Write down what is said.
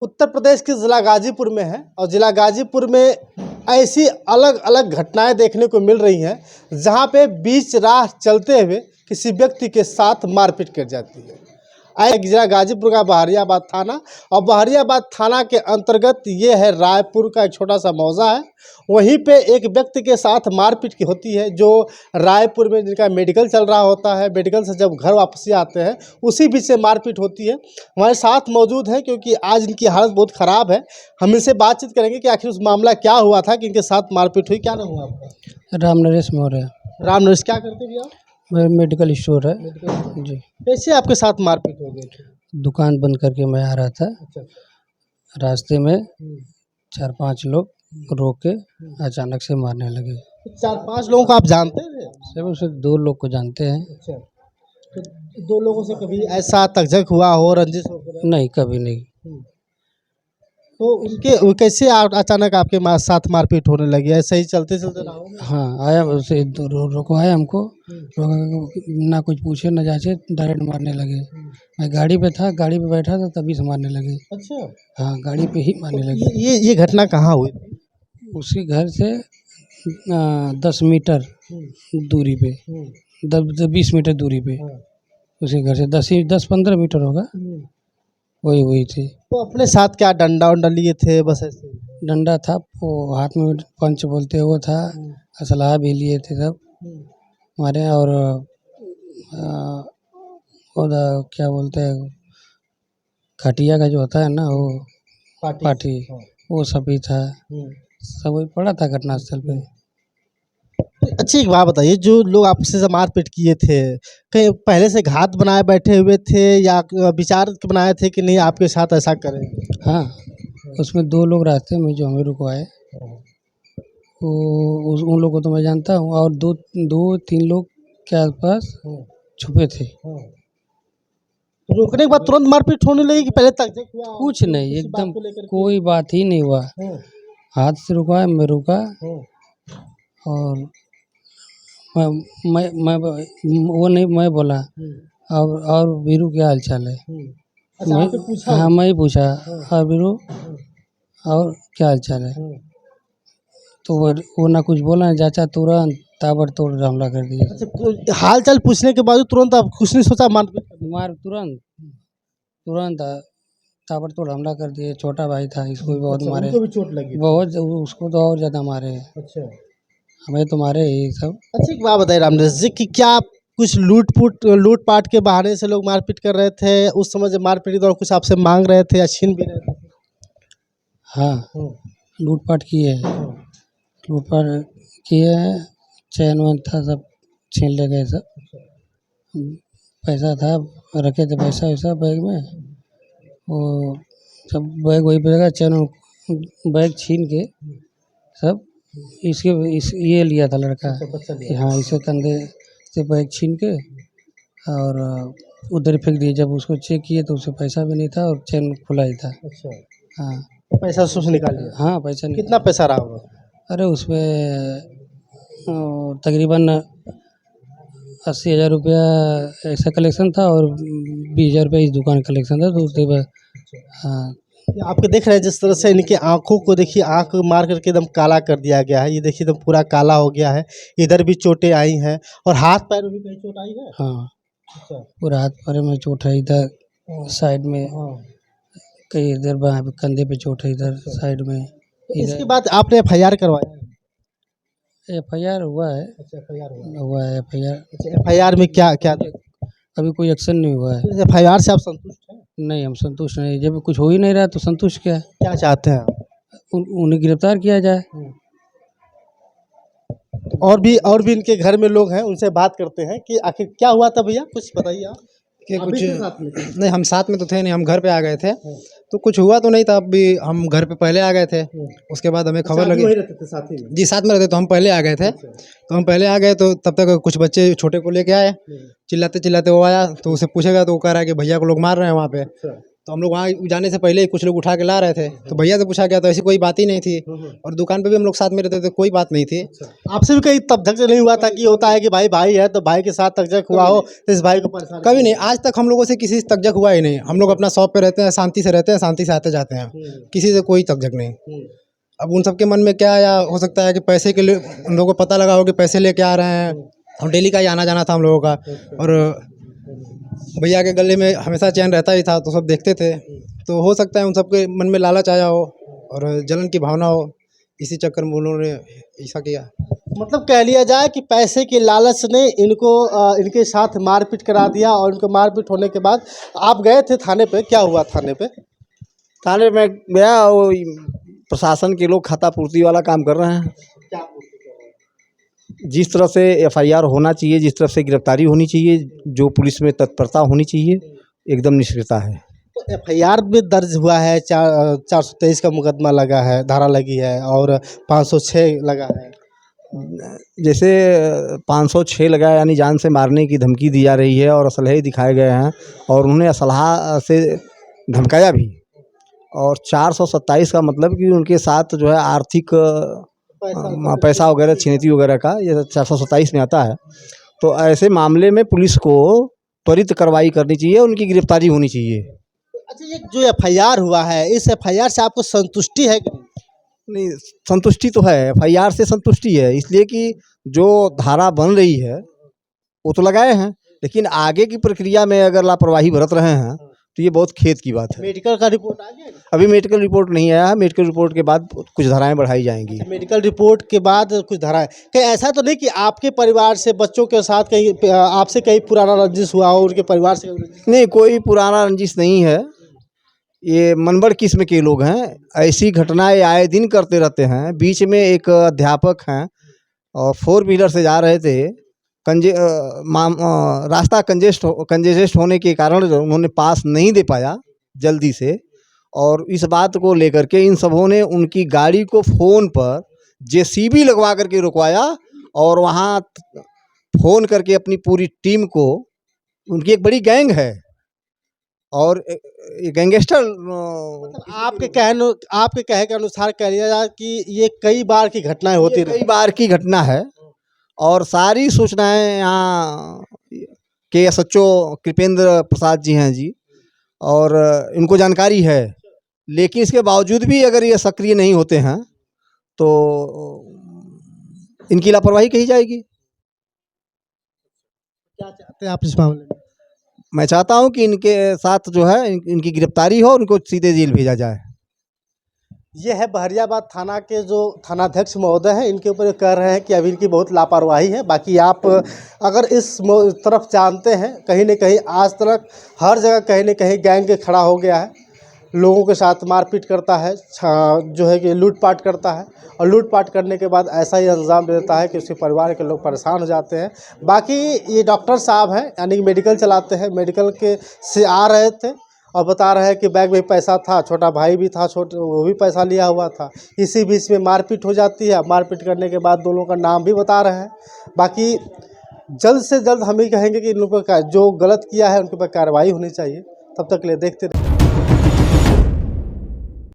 उत्तर प्रदेश के ज़िला गाजीपुर में है और ज़िला गाजीपुर में ऐसी अलग अलग घटनाएं देखने को मिल रही हैं जहां पे बीच राह चलते हुए किसी व्यक्ति के साथ मारपीट कर जाती है। ज़िला गाजीपुर का बहरियाबाद थाना और बहरियाबाद थाना के अंतर्गत ये है रायपुर का एक छोटा सा मौजा है। वहीं पे एक व्यक्ति के साथ मारपीट की होती है जो रायपुर में जिनका मेडिकल चल रहा होता है। मेडिकल से जब घर वापसी आते हैं उसी बीच से मारपीट होती है। हमारे साथ मौजूद है क्योंकि आज इनकी हालत बहुत ख़राब है। हम इनसे बातचीत करेंगे कि आखिर उस मामला क्या हुआ था कि इनके साथ मारपीट हुई। क्या नाम हुआ आपका? राम नरेश मौर्य। राम नरेश, क्या करते भैया? मेरा मेडिकल स्टोर है जी। कैसे आपके साथ मारपीट हो गई थी? दुकान बंद करके मैं आ रहा था, अच्छा। रास्ते में 4-5 लोग रोक के अचानक से मारने लगे। 4-5 लोगों को आप जानते थे? सब से 2 लोग को जानते हैं। अच्छा, तो 2 लोगों से कभी ऐसा तकझक हुआ हो, रंजिश हो? नहीं, कभी नहीं। तो उनके वो कैसे अचानक आपके साथ मारपीट होने लगी? ऐसे ही चलते चलते रहा होगा? हाँ, आया उसे रुकवाया हमको, ना कुछ पूछे ना जांचे, डायरेक्ट मारने लगे। मैं गाड़ी पे था, गाड़ी पे बैठा था तभी से मारने लगे। अच्छा। हाँ, गाड़ी पे ही मारने लगे। ये घटना कहाँ हुई? उसी घर से 10 मीटर दूरी पे, 20 मीटर दूरी पे, उसी घर से 10-15 मीटर होगा, वही थी। तो अपने साथ क्या डंडा उंडा लिए थे? बस ऐसे ही? डंडा था, वो हाथ में पंच बोलते हैं वो था, असलहा भी लिए थे सब हमारे। और उधर क्या बोलते हैं, खटिया का जो होता है ना, वो पाठी, वो सब भी था। सब वही पड़ा था घटनास्थल पे। अच्छी एक बात बताइए, जो लोग आपसे मारपीट किए थे कहीं पहले से घात बनाए बैठे हुए थे या विचार के बनाए थे कि नहीं आपके साथ ऐसा करें? हाँ, उसमें 2 लोग रास्ते में जो हमें रुकवाए, वो उन लोगों को तो मैं जानता हूँ, और 2-3 लोग के आसपास छुपे थे। रोकने के बाद तुरंत मारपीट होने लगी कि पहले तक हुआ? कुछ नहीं, किसी बात एकदम को लेकर के? कोई बात ही नहीं हुआ। हाथ से रुकवाया, मैं रुका, और मैं वो नहीं, मैं बोला और वीरू क्या हाल चाल है? अच्छा, आपने पूछा? हाँ, मैं ही पूछा, और वीरू और क्या हाल चाल है? तो वो ना कुछ बोला, ना जाचा, तुरंत ताबड़तोड़ हमला कर दिया। अच्छा, हाल चाल पूछने के बाद तुरंत आप कुछ नहीं सोचा? मार तुरंत ताबड़तोड़ हमला कर दिए। छोटा भाई था, इसको भी बहुत मारे। उनको भी चोट लगी? बहुत, उसको तो और ज़्यादा मारे। अच्छा। हमें तो मारे ही सब। अच्छा, एक बात बताइए रामनरेश जी कि क्या कुछ लूटपाट के बहाने से लोग मारपीट कर रहे थे? उस समय जब मारपीट के दौरान कुछ आपसे मांग रहे थे या छीन भी रहे थे? हाँ, लूटपाट किए हैं, चैन वैन था सब छीन ले गए सब। पैसा था, रखे थे पैसा वैसा बैग में, वो सब बैग वहीं पे लगा। चैन बैग छीन के सब ये लिया था लड़का। हाँ, इसे कंधे से बैग छीन के और उधर फेंक दिए। जब उसको चेक किए तो उससे पैसा भी नहीं था और चैन खुला ही था। अच्छा। हाँ, पैसा उससे निकाल लिया? हाँ, पैसा नहीं। कितना पैसा रहा होगा? अरे उसमें तकरीबन 80,000 रुपया ऐसा कलेक्शन था और 20,000 रुपया इस दुकान कलेक्शन था, तो उसके बाद। हाँ, आपके देख रहे हैं जिस तरह से इनकी आंखों को देखिए, आंख मार करके एकदम काला कर दिया गया है। ये देखिए एकदम पूरा काला हो गया है। इधर भी चोटें आई हैं और हाथ पैर में भी कहीं चोट आई है? हाँ, अच्छा। पूरा हाथ पैर में चोट है, इधर साइड में कहीं, इधर बाएं कंधे पे चोट है, इधर साइड में। इसके बाद आपने FIR करवाया? FIR हुआ है। अच्छा, FIR हुआ है FIR। अच्छा, FIR में क्या क्या? अभी कोई एक्शन नहीं हुआ है। FIR से आप संतुष्ट हैं? नहीं, हम संतुष्ट नहीं। जब कुछ हो ही नहीं रहा तो संतुष्ट क्या? क्या चाहते हैं आप? उन्हें गिरफ्तार किया जाए। और भी इनके घर में लोग हैं, उनसे बात करते हैं कि आखिर क्या हुआ था। भैया कुछ बताइए आप। कि आप कुछ भी थे साथ में? नहीं, हम साथ में तो थे नहीं, हम घर पे आ गए थे, तो कुछ हुआ तो नहीं था। अब भी हम घर पे पहले आ गए थे, उसके बाद हमें खबर लगी। वही रहते थे साथ ही में? जी, साथ में रहते, तो हम पहले आ गए थे। तो हम पहले आ गए तो तब तक कुछ बच्चे छोटे को लेके आए, चिल्लाते चिल्लाते वो आया, तो उसे पूछेगा तो वो कह रहा है कि भैया को लोग मार रहे हैं वहाँ पे। तो हम लोग वहाँ जाने से पहले ही कुछ लोग उठा के ला रहे थे, तो भैया से पूछा गया तो ऐसी कोई बात ही नहीं थी। और दुकान पे भी हम लोग साथ में रहते थे, कोई बात नहीं थी। आपसे भी कहीं तब तक नहीं हुआ था कि होता है कि भाई भाई है तो भाई के साथ तकजक हुआ हो तो इस भाई को परेशान? कभी नहीं, आज तक हम लोगों से किसी से तकजक हुआ ही नहीं। हम लोग अपना शॉप पे रहते हैं, शांति से रहते हैं, शांति से आते जाते हैं, किसी से कोई तकजक नहीं। अब उन सबके मन में क्या आया, हो सकता है कि पैसे के लिए उन लोगों को पता लगा हो कि पैसे लेके आ रहे हैं, और डेली का ही आना जाना था हम लोगों का। और भैया के गले में हमेशा चैन रहता ही था, तो सब देखते थे। तो हो सकता है उन सबके मन में लालच आया हो और जलन की भावना हो, इसी चक्कर में उन्होंने ऐसा किया। मतलब कह लिया जाए कि पैसे के लालच ने इनको इनके साथ मारपीट करा दिया, और इनको मारपीट होने के बाद आप गए थे थाने पे, क्या हुआ थाने पे? थाने में गया, वो प्रशासन के लोग खाता पूर्ति वाला काम कर रहे हैं। जिस तरह से एफआईआर होना चाहिए, जिस तरह से गिरफ्तारी होनी चाहिए, जो पुलिस में तत्परता होनी चाहिए, एकदम निष्क्रियता है। तो एफआईआर में दर्ज हुआ है, 423 का मुकदमा लगा है, धारा लगी है, और 506 लगा है। जैसे 506 लगा, यानी जान से मारने की धमकी दी जा रही है, और असलहे दिखाए गए हैं, और उन्होंने असलहा से धमकाया भी। और 427 का मतलब कि उनके साथ जो है आर्थिक पैसा वगैरह, छिनैती वगैरह का, ये 427 में आता है। तो ऐसे मामले में पुलिस को त्वरित कार्रवाई करनी चाहिए, उनकी गिरफ्तारी होनी चाहिए। अच्छा, ये जो एफआईआर हुआ है, इस एफआईआर से आपको संतुष्टि है कि नहीं? संतुष्टि तो है, एफआईआर से संतुष्टि है, इसलिए कि जो धारा बन रही है वो तो लगाए हैं, लेकिन आगे की प्रक्रिया में अगर लापरवाही बरत रहे हैं तो ये बहुत खेद की बात है। मेडिकल का रिपोर्ट आ गया? अभी मेडिकल रिपोर्ट नहीं आया है, मेडिकल रिपोर्ट के बाद कुछ धाराएं बढ़ाई जाएंगी। मेडिकल रिपोर्ट के बाद कुछ धाराएं, कहीं ऐसा तो नहीं कि आपके परिवार से, बच्चों के साथ कहीं आपसे कहीं पुराना रंजिश हुआ हो, उनके परिवार से? नहीं, कोई पुराना रंजिश नहीं है, ये मनबड़ किस्म के लोग हैं। ऐसी घटनाएं आए दिन करते रहते हैं। बीच में एक अध्यापक हैं और 4 व्हीलर से जा रहे थे, रास्ता कंजेस्ट होने के कारण उन्होंने पास नहीं दे पाया जल्दी से, और इस बात को लेकर के इन सबों ने उनकी गाड़ी को फ़ोन पर जेसीबी लगवा करके रुकवाया, और वहाँ फ़ोन करके अपनी पूरी टीम को, उनकी एक बड़ी गैंग है, और गैंगस्टर आपके कहे के अनुसार कह लिया जाए कि ये कई बार की घटनाएं होती रही। कई बार की घटना है, और सारी सूचनाएं यहाँ के एसएचओ कृपेंद्र प्रसाद जी हैं जी, और इनको जानकारी है, लेकिन इसके बावजूद भी अगर ये सक्रिय नहीं होते हैं तो इनकी लापरवाही कही जाएगी। क्या चाहते हैं आप इस मामले में? मैं चाहता हूं कि इनके साथ जो है इनकी गिरफ्तारी हो, उनको सीधे जेल भेजा जाए। ये है बहरियाबाद थाना के जो थानाध्यक्ष महोदय हैं, इनके ऊपर कह रहे हैं कि अभी इनकी बहुत लापरवाही है। बाकी आप अगर इस तरफ जानते हैं, कहीं न कहीं आज तक हर जगह कहीं न कहीं गैंग खड़ा हो गया है, लोगों के साथ मारपीट करता है, जो है कि लूटपाट करता है, और लूटपाट करने के बाद ऐसा ही अंजाम दे देता है कि उसके परिवार के लोग परेशान हो जाते हैं। बाकी ये डॉक्टर साहब हैं, यानी कि मेडिकल चलाते हैं, मेडिकल के से आ रहे थे और बता रहे हैं कि बैग में पैसा था, छोटा भाई भी था, वो भी पैसा लिया हुआ था। इसी बीच में मारपीट हो जाती है। मारपीट करने के बाद दोनों का नाम भी बता रहे हैं। बाकी जल्द से जल्द हम ही कहेंगे कि इन लोगों का जो गलत किया है उनके ऊपर कार्रवाई होनी चाहिए। तब तक के लिए देखते रहिए।